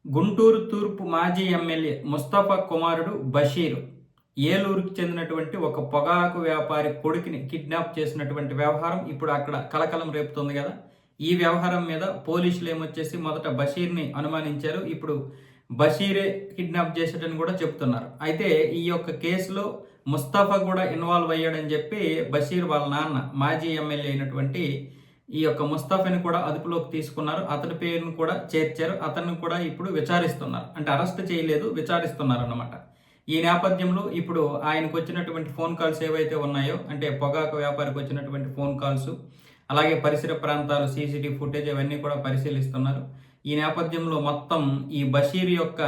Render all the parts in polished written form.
గుంటూరు తూర్పు మాజీ ఎమ్మెల్యే ముస్తఫా కుమారుడు బషీర్ ఏలూరుకు చెందినటువంటి ఒక పొగాకు వ్యాపారి కొడుకుని కిడ్నాప్ చేసినటువంటి వ్యవహారం ఇప్పుడు అక్కడ కలకలం రేపుతుంది కదా. ఈ వ్యవహారం మీద పోలీసులు ఏమొచ్చేసి మొదట బషీర్ని అనుమానించారు. ఇప్పుడు బషీరే కిడ్నాప్ చేసేటని కూడా చెప్తున్నారు. అయితే ఈ యొక్క కేసులో ముస్తఫా కూడా ఇన్వాల్వ్ అయ్యాడని చెప్పి బషీర్ వాళ్ళ నాన్న మాజీ ఎమ్మెల్యే అయినటువంటి ఈ యొక్క ముస్తఫాని కూడా అదుపులోకి తీసుకున్నారు. అతని పేరును కూడా చేర్చారు. అతన్ని కూడా ఇప్పుడు విచారిస్తున్నారు. అంటే అరెస్ట్ చేయలేదు, విచారిస్తున్నారు అన్నమాట. ఈ నేపథ్యంలో ఇప్పుడు ఆయనకు వచ్చినటువంటి ఫోన్ కాల్స్ ఏవైతే ఉన్నాయో, అంటే పొగాకు వ్యాపారికి వచ్చినటువంటి ఫోన్ కాల్స్, అలాగే పరిసర ప్రాంతాలు సీసీటీవీ ఫుటేజ్ ఇవన్నీ కూడా పరిశీలిస్తున్నారు. ఈ నేపథ్యంలో మొత్తం ఈ బషీర్ యొక్క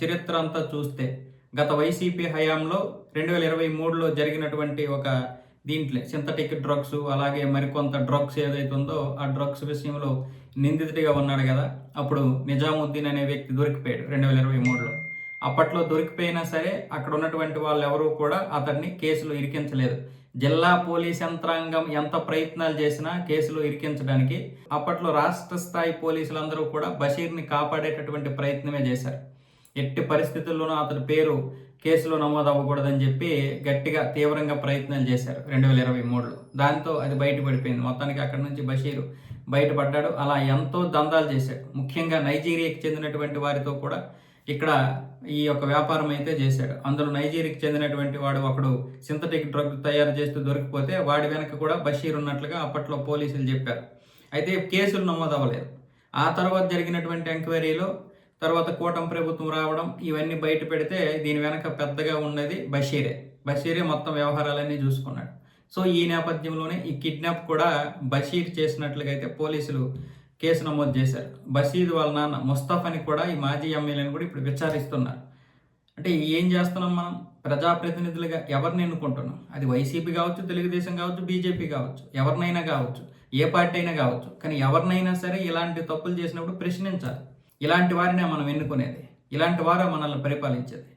చరిత్ర అంతా చూస్తే గత వైసీపీ హయాంలో 2023లో జరిగినటువంటి ఒక దీంట్లో సింథటిక్ డ్రగ్స్, అలాగే మరికొంత డ్రగ్స్ ఏదైతే ఉందో ఆ డ్రగ్స్ విషయంలో నిందితుడిగా ఉన్నాడు కదా. అప్పుడు నిజాముద్దీన్ అనే వ్యక్తి దొరికిపోయాడు 2023లో. అప్పట్లో దొరికిపోయినా సరే అక్కడ ఉన్నటువంటి వాళ్ళు ఎవరూ కూడా అతన్ని కేసులో ఇరికించలేదు. జిల్లా పోలీస్ యంత్రాంగం ఎంత ప్రయత్నాలు చేసినా కేసులో ఇరికించడానికి అప్పట్లో రాష్ట్ర స్థాయి పోలీసులందరూ కూడా బషీర్ని కాపాడేటటువంటి ప్రయత్నమే చేశారు. ఎట్టి పరిస్థితుల్లోనూ అతని పేరు కేసులో నమోదు అవ్వకూడదని చెప్పి గట్టిగా తీవ్రంగా ప్రయత్నాలు చేశారు 2023లో. దాంతో అది బయటపడిపోయింది. మొత్తానికి అక్కడి నుంచి బషీరు బయటపడ్డాడు. అలా ఎంతో దందాలు చేశాడు. ముఖ్యంగా నైజీరియాకి చెందినటువంటి వారితో కూడా ఇక్కడ ఈ యొక్క వ్యాపారం అయితే చేశాడు. అందులో నైజీరియాకి చెందినటువంటి వాడు ఒకడు సింథటిక్ డ్రగ్ తయారు చేస్తూ దొరికిపోతే వాడి వెనక కూడా బషీర్ ఉన్నట్లుగా అప్పట్లో పోలీసులు చెప్పారు. అయితే కేసులు నమోదు అవ్వలేదు. ఆ తర్వాత జరిగినటువంటి ఎంక్వైరీలో తర్వాత కూటమి ప్రభుత్వం రావడం ఇవన్నీ బయట పెడితే దీని వెనక పెద్దగా ఉన్నది బషీరే మొత్తం వ్యవహారాలన్నీ చూసుకున్నాడు. సో ఈ నేపథ్యంలోనే ఈ కిడ్నాప్ కూడా బషీర్ చేసినట్లుగా అయితే పోలీసులు కేసు నమోదు చేశారు. బషీర్ వాళ్ళ నాన్న ముస్తఫాని కూడా ఈ మాజీ ఎమ్మెల్యేని కూడా ఇప్పుడు విచారిస్తున్నారు. అంటే ఏం చేస్తున్నాం మనం? ప్రజాప్రతినిధులుగా ఎవరిని ఎన్నుకుంటున్నాం? అది వైసీపీ కావచ్చు, తెలుగుదేశం కావచ్చు, బీజేపీ కావచ్చు, ఎవరినైనా కావచ్చు, ఏ పార్టీ అయినా కావచ్చు. కానీ ఎవరినైనా సరే ఇలాంటి తప్పులు చేసినప్పుడు ప్రశ్నించాలి. ఇలాంటి వారినే మనం ఎన్నుకునేది, ఇలాంటి వారే మనల్ని పరిపాలించేది.